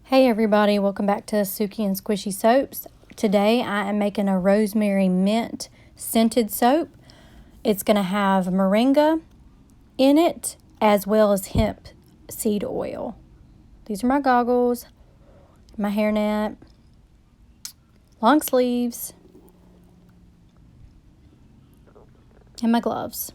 Hey everybody, welcome back to Suki and Squishy Soaps. Today I am making a Rosemary Mint scented soap. It's going to have moringa in it as well as hemp seed oil. These are my goggles, my hairnet, long sleeves, and my gloves.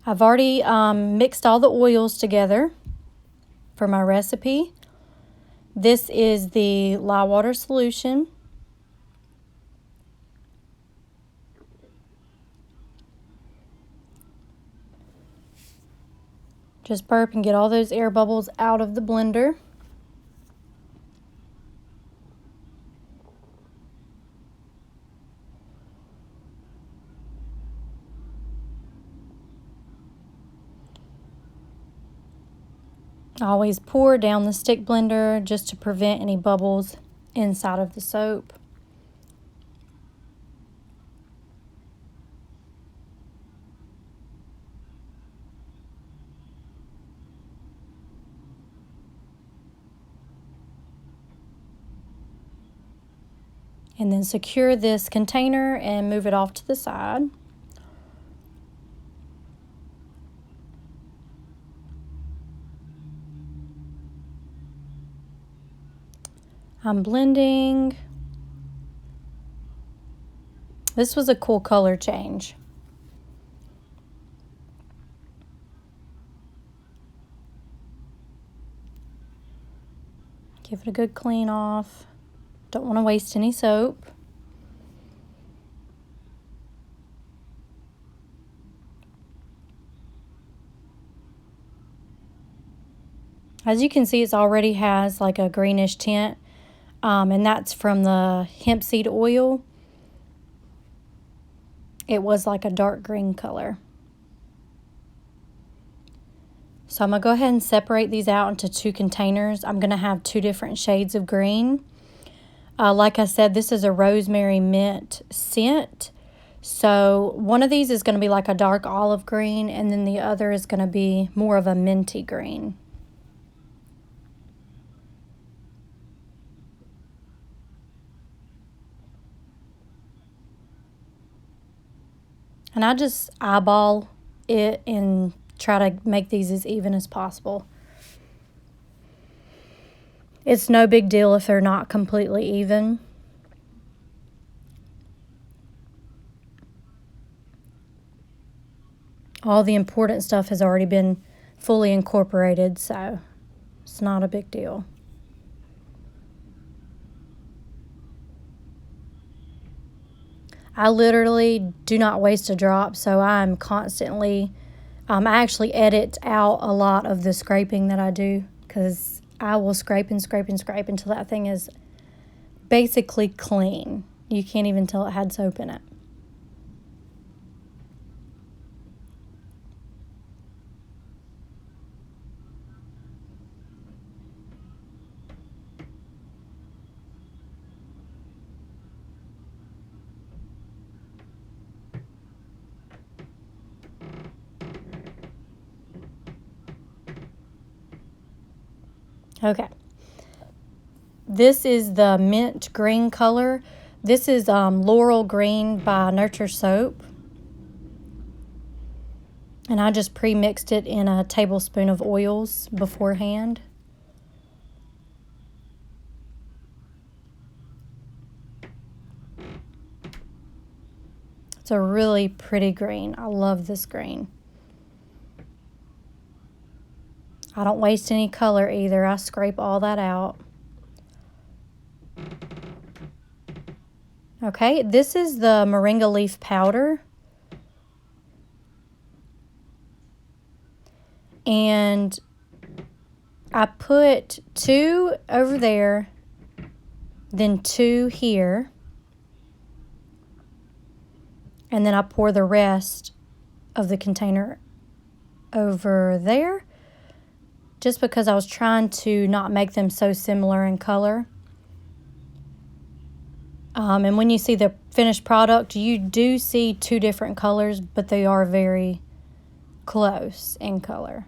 I've already mixed all the oils together for my recipe. This is the lye water solution. Just burp and get all those air bubbles out of the blender. I always pour down the stick blender just to prevent any bubbles inside of the soap. And then secure this container and move it off to the side. I'm blending. This was a cool color change. Give it a good clean off. Don't want to waste any soap. As you can see, it already has like a greenish tint, and that's from the hemp seed oil. It was like a dark green color. So I'm going to go ahead and separate these out into two containers. I'm going to have two different shades of green. Like I said, this is a Rosemary Mint scent. So one of these is going to be like a dark olive green, and then the other is going to be more of a minty green. And I just eyeball it and try to make these as even as possible. It's no big deal if they're not completely even. All the important stuff has already been fully incorporated, so it's not a big deal. I literally do not waste a drop, so I'm constantly, I actually edit out a lot of the scraping that I do, because I will scrape and scrape and scrape until that thing is basically clean. You can't even tell it had soap in it. Okay. This is the mint green color. This is Laurel Green by Nurture Soap. And I just pre-mixed it in a tablespoon of oils beforehand. It's a really pretty green. I love this green. I don't waste any color either. I scrape all that out. Okay, this is the Moringa leaf powder. And I put 2 over there, then 2 here. And then I pour the rest of the container over there, just because I was trying to not make them so similar in color. And when you see the finished product, you do see 2 different colors, but they are very close in color.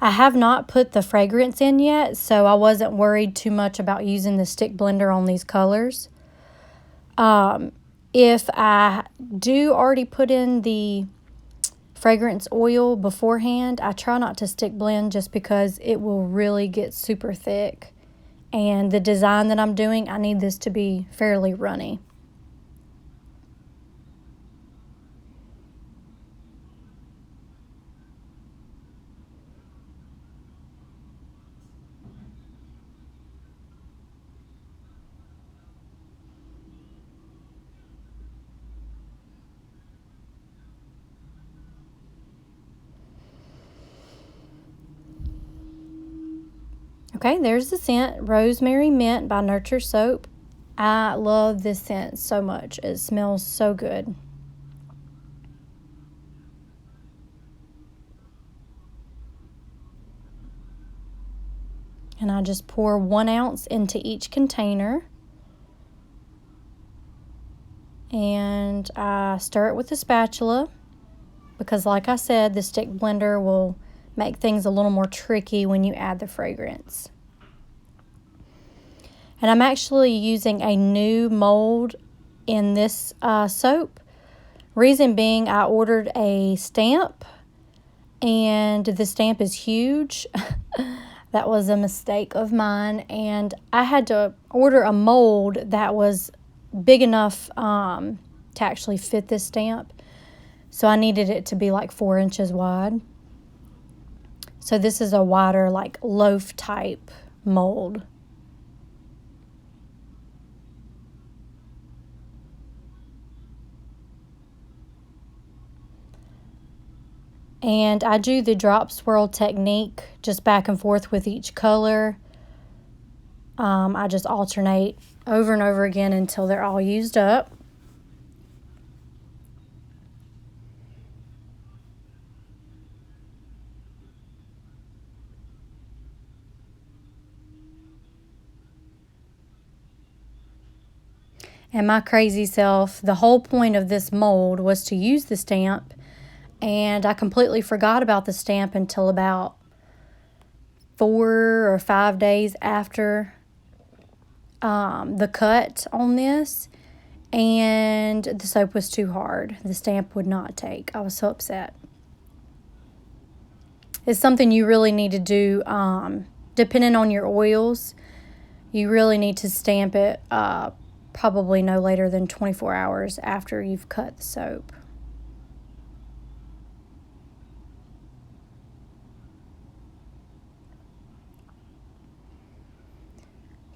I have not put the fragrance in yet, so I wasn't worried too much about using the stick blender on these colors. If I do already put in the fragrance oil beforehand, I try not to stick blend just because it will really get super thick. And the design that I'm doing, I need this to be fairly runny. Okay, there's the scent, Rosemary Mint by Nurture Soap. I love this scent so much. It smells so good. And I just pour 1 ounce into each container. And I stir it with a spatula because, like I said, the stick blender will make things a little more tricky when you add the fragrance. And I'm actually using a new mold in this soap. Reason being, I ordered a stamp and the stamp is huge. That was a mistake of mine, and I had to order a mold that was big enough to actually fit this stamp. So I needed it to be like 4 inches wide. So this is a wider, like loaf type mold. And I do the drop swirl technique just back and forth with each color. I just alternate over and over again until they're all used up. And my crazy self, the whole point of this mold was to use the stamp, and I completely forgot about the stamp until about 4 or 5 days after the cut on this, and the soap was too hard. The stamp would not take. I was so upset. It's something you really need to do, depending on your oils. You really need to stamp it probably no later than 24 hours after you've cut the soap.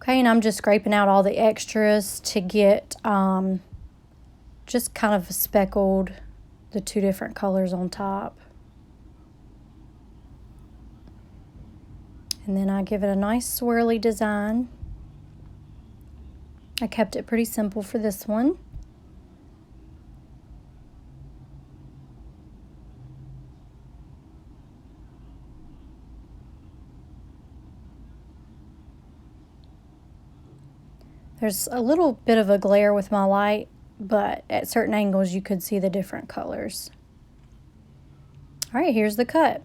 Okay, and I'm just scraping out all the extras to get just kind of speckled the 2 different colors on top. And then I give it a nice swirly design. I kept it pretty simple for this one. There's a little bit of a glare with my light, but at certain angles you could see the different colors. All right, here's the cut.